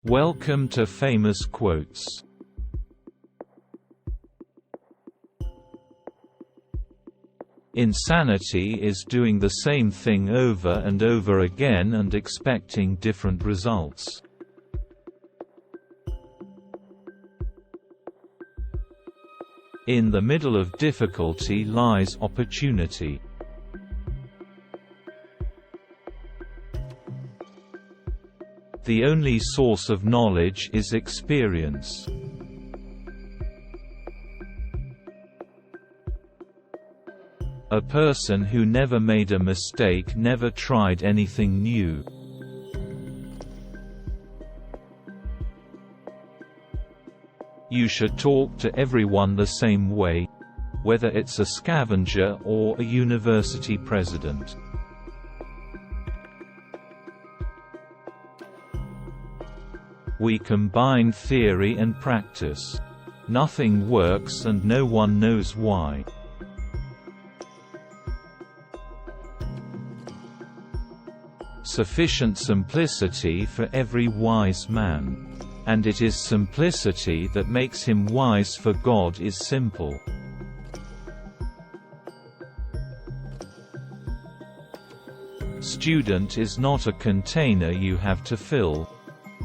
Welcome to Famous Quotes. Insanity is doing the same thing over and over again and expecting different results. In the middle of difficulty lies opportunity. The only source of knowledge is experience. A person who never made a mistake never tried anything new. You should talk to everyone the same way, whether it's a scavenger or a university president. We combine theory and practice. Nothing works and no one knows why. Sufficient simplicity for every wise man. And it is simplicity that makes him wise, for God is simple. Student is not a container you have to fill,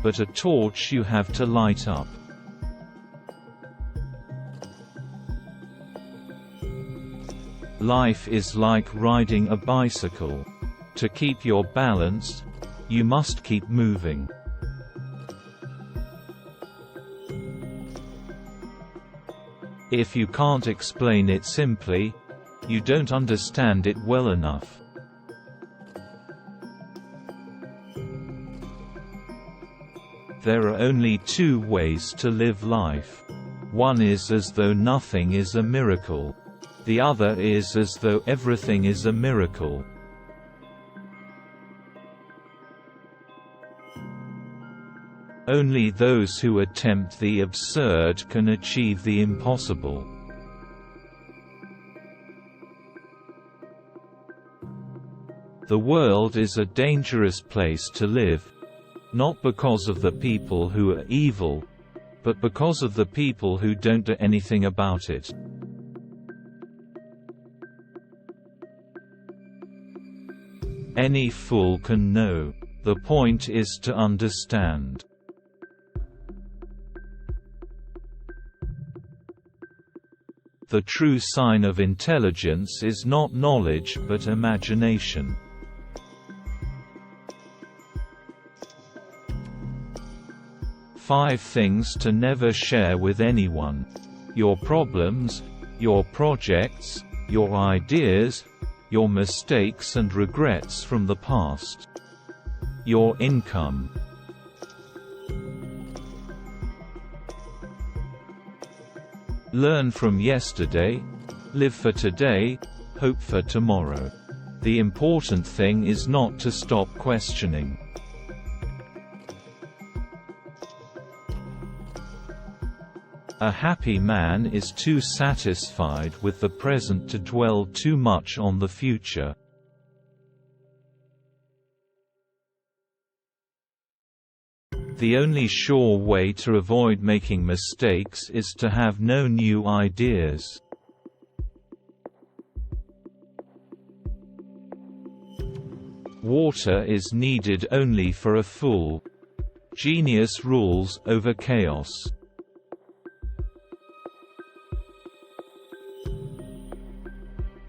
but a torch you have to light up. Life is like riding a bicycle. To keep your balance, you must keep moving. If you can't explain it simply, you don't understand it well enough. There are only two ways to live life. One is as though nothing is a miracle. The other is as though everything is a miracle. Only those who attempt the absurd can achieve the impossible. The world is a dangerous place to live, not because of the people who are evil, but because of the people who don't do anything about it. Any fool can know. The point is to understand. The true sign of intelligence is not knowledge but imagination. Five things to never share with anyone: your problems, your projects, your ideas, your mistakes and regrets from the past, your income. Learn from yesterday, live for today, hope for tomorrow. The important thing is not to stop questioning. A happy man is too satisfied with the present to dwell too much on the future. The only sure way to avoid making mistakes is to have no new ideas. Water is needed only for a fool. Genius rules over chaos.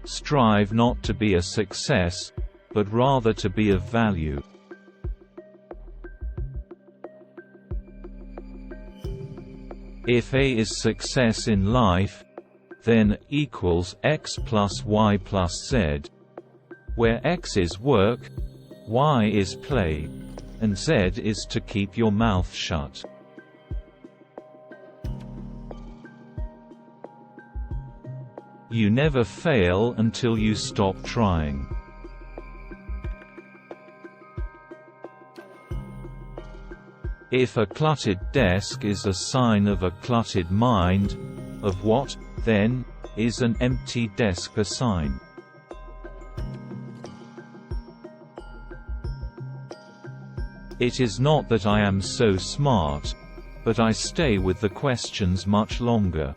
Strive not to be a success, but rather to be of value. If A is success in life, then equals x plus y plus z, where x is work, y is play, and z is to keep your mouth shut. You never fail until you stop trying. If a cluttered desk is a sign of a cluttered mind, of what, then, is an empty desk a sign? It is not that I am so smart, but I stay with the questions much longer.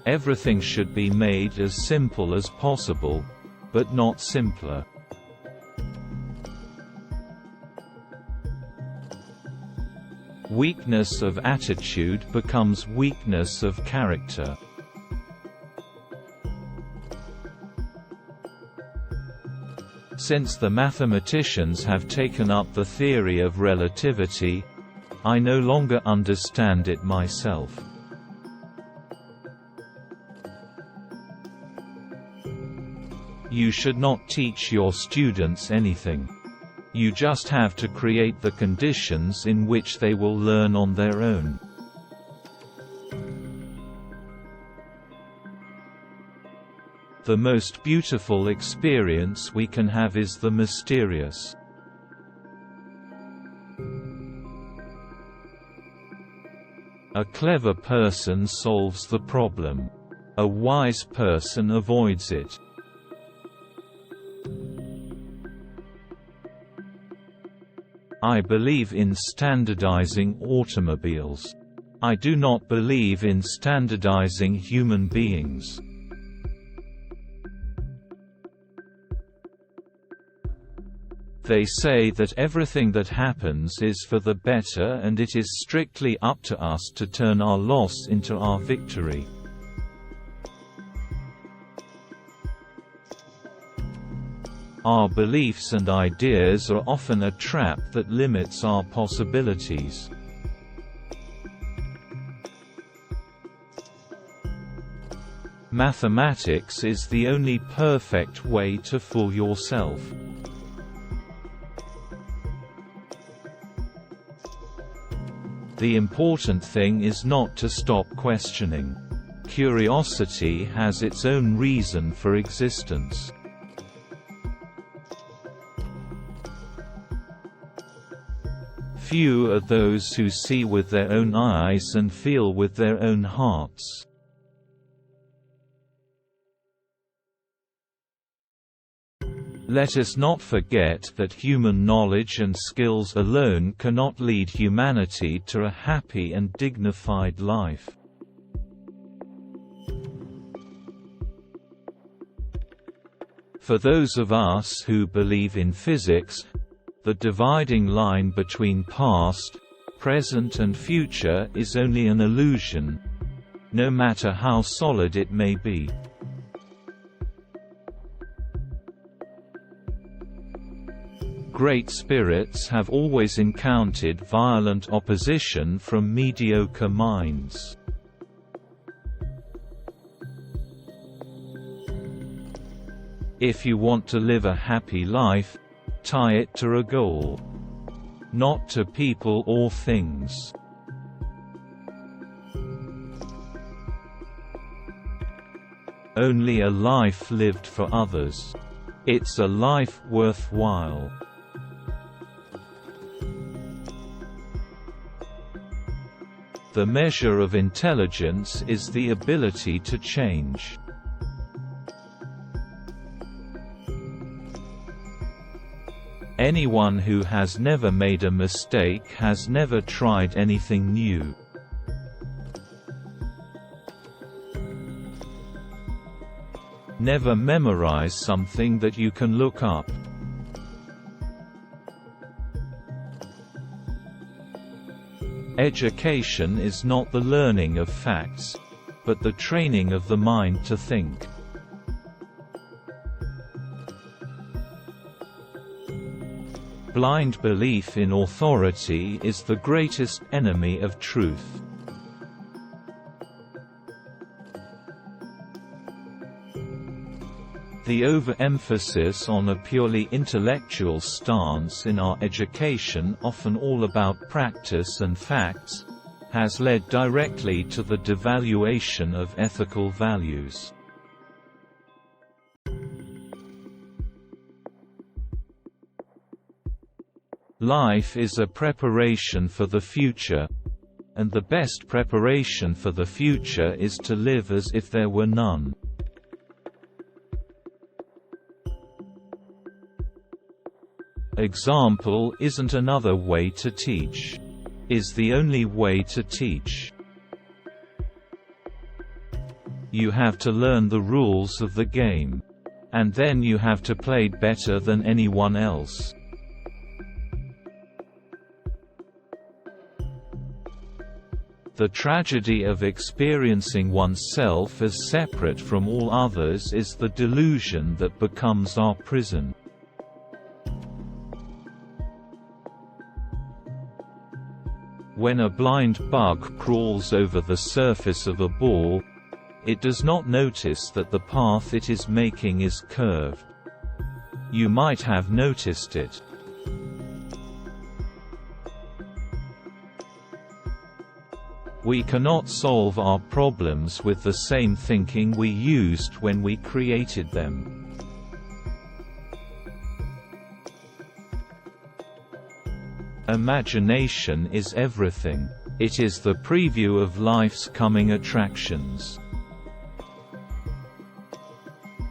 Everything should be made as simple as possible, but not simpler. Weakness of attitude becomes weakness of character. Since the mathematicians have taken up the theory of relativity, I no longer understand it myself. You should not teach your students anything. You just have to create the conditions in which they will learn on their own. The most beautiful experience we can have is the mysterious. A clever person solves the problem. A wise person avoids it. I believe in standardizing automobiles. I do not believe in standardizing human beings. They say that everything that happens is for the better, and it is strictly up to us to turn our loss into our victory. Our beliefs and ideas are often a trap that limits our possibilities. Mathematics is the only perfect way to fool yourself. The important thing is not to stop questioning. Curiosity has its own reason for existence. Few are those who see with their own eyes and feel with their own hearts. Let us not forget that human knowledge and skills alone cannot lead humanity to a happy and dignified life. For those of us who believe in physics, the dividing line between past, present and future is only an illusion, no matter how solid it may be. Great spirits have always encountered violent opposition from mediocre minds. If you want to live a happy life, tie it to a goal, not to people or things. Only a life lived for others. It's a life worthwhile. The measure of intelligence is the ability to change. Anyone who has never made a mistake has never tried anything new. Never memorize something that you can look up. Education is not the learning of facts, but the training of the mind to think. Blind belief in authority is the greatest enemy of truth. The overemphasis on a purely intellectual stance in our education, often all about practice and facts, has led directly to the devaluation of ethical values. Life is a preparation for the future, and the best preparation for the future is to live as if there were none. Example isn't another way to teach. Is the only way to teach. You have to learn the rules of the game. And then you have to play better than anyone else. The tragedy of experiencing oneself as separate from all others is the delusion that becomes our prison. When a blind bug crawls over the surface of a ball, it does not notice that the path it is making is curved. You might have noticed it. We cannot solve our problems with the same thinking we used when we created them. Imagination is everything. It is the preview of life's coming attractions.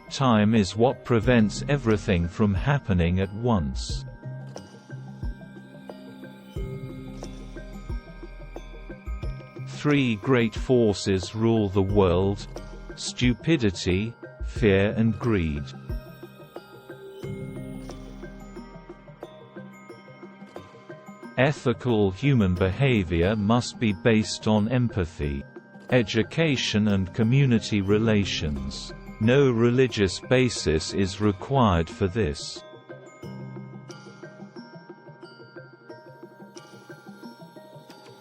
Time is what prevents everything from happening at once. Three great forces rule the world: stupidity, fear and greed. Ethical human behavior must be based on empathy, education and community relations. No religious basis is required for this.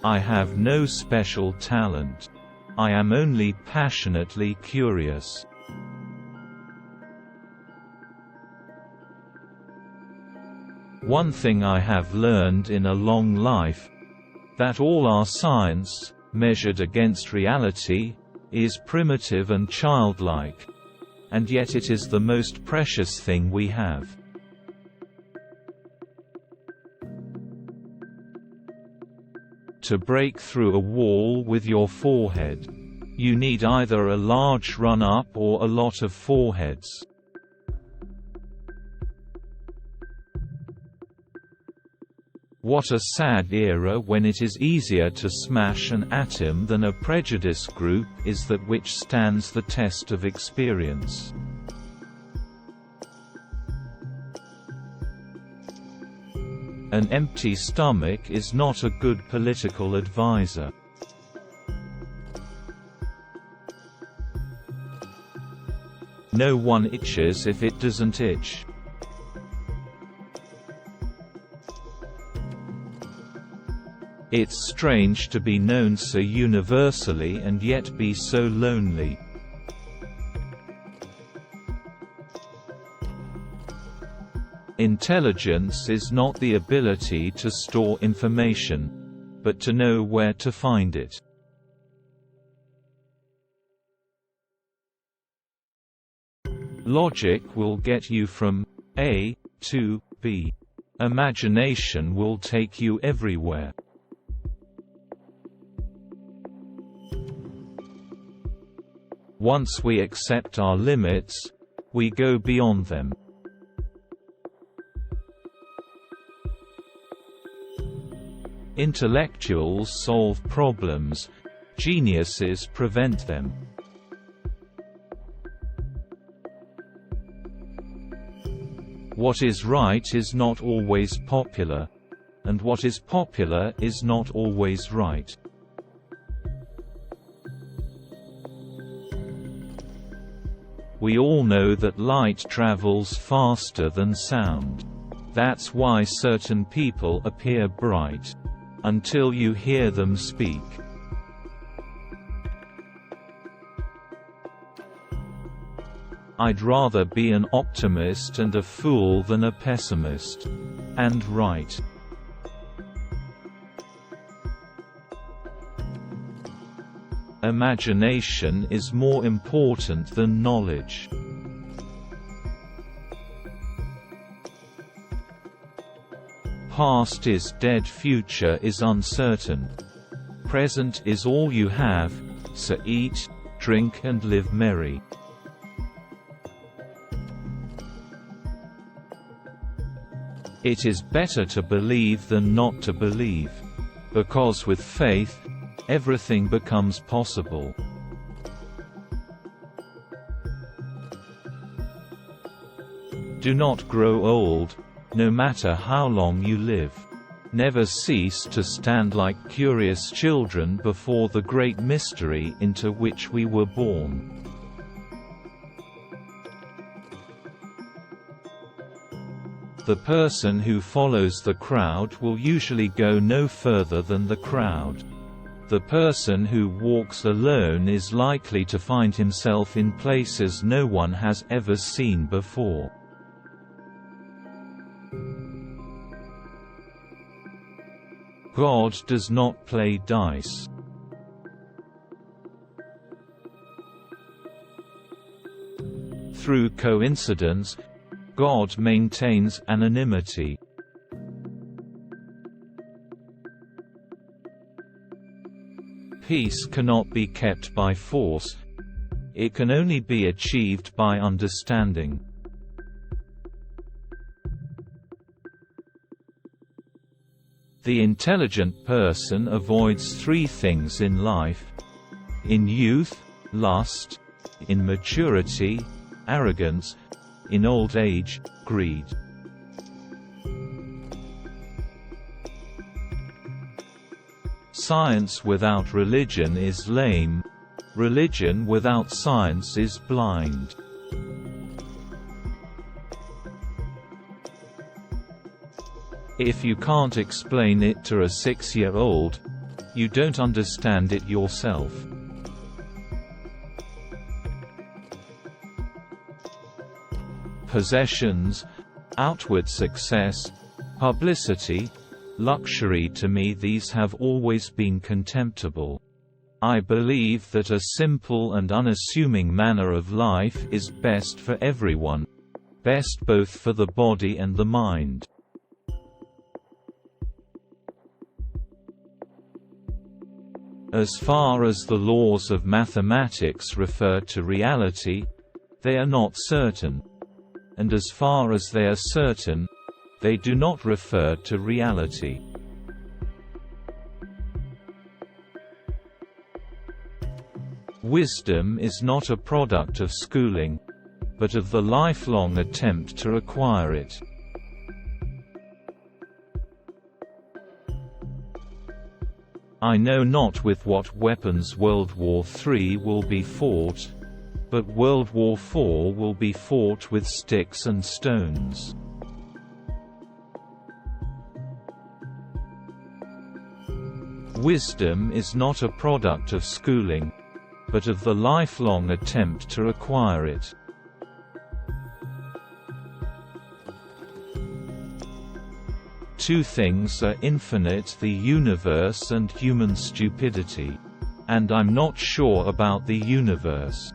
I have no special talent. I am only passionately curious. One thing I have learned in a long life, that all our science, measured against reality, is primitive and childlike, and yet it is the most precious thing we have. To break through a wall with your forehead, you need either a large run-up or a lot of foreheads. What a sad era when it is easier to smash an atom than a prejudice group is that which stands the test of experience. An empty stomach is not a good political advisor. No one itches if it doesn't itch. It's strange to be known so universally and yet be so lonely. Intelligence is not the ability to store information, but to know where to find it. Logic will get you from A to B. Imagination will take you everywhere. Once we accept our limits, we go beyond them. Intellectuals solve problems, geniuses prevent them. What is right is not always popular, and what is popular is not always right. We all know that light travels faster than sound. That's why certain people appear bright, until you hear them speak. I'd rather be an optimist and a fool than a pessimist. And right. Imagination is more important than knowledge. Past is dead, future is uncertain. Present is all you have, so eat, drink and live merry. It is better to believe than not to believe. Because with faith, everything becomes possible. Do not grow old, no matter how long you live. Never cease to stand like curious children before the great mystery into which we were born. The person who follows the crowd will usually go no further than the crowd. The person who walks alone is likely to find himself in places no one has ever seen before. God does not play dice. Through coincidence, God maintains anonymity. Peace cannot be kept by force. It can only be achieved by understanding. The intelligent person avoids three things in life: in youth, lust; in maturity, arrogance; in old age, greed. Science without religion is lame. Religion without science is blind. If you can't explain it to a 6-year-old, you don't understand it yourself. Possessions, outward success, publicity, luxury, to me these have always been contemptible. I believe that a simple and unassuming manner of life is best for everyone, best both for the body and the mind. As far as the laws of mathematics refer to reality, they are not certain. And as far as they are certain, they do not refer to reality. Wisdom is not a product of schooling, but of the lifelong attempt to acquire it. I know not with what weapons World War III will be fought, but World War IV will be fought with sticks and stones. Wisdom is not a product of schooling, but of the lifelong attempt to acquire it. Two things are infinite: the universe and human stupidity. And I'm not sure about the universe.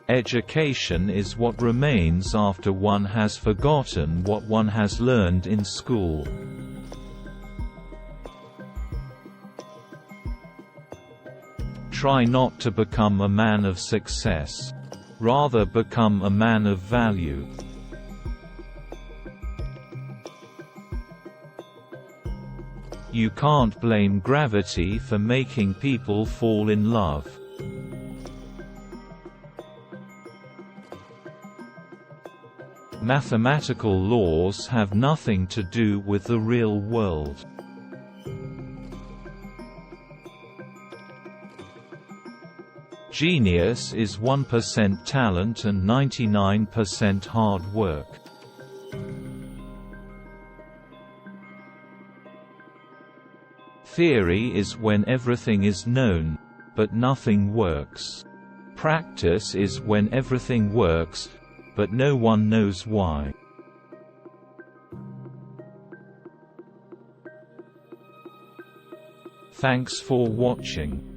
Education is what remains after one has forgotten what one has learned in school. Try not to become a man of success. Rather become a man of value. You can't blame gravity for making people fall in love. Mathematical laws have nothing to do with the real world. Genius is 1% talent and 99% hard work. Theory is when everything is known, but nothing works. Practice is when everything works, but no one knows why. Thanks for watching.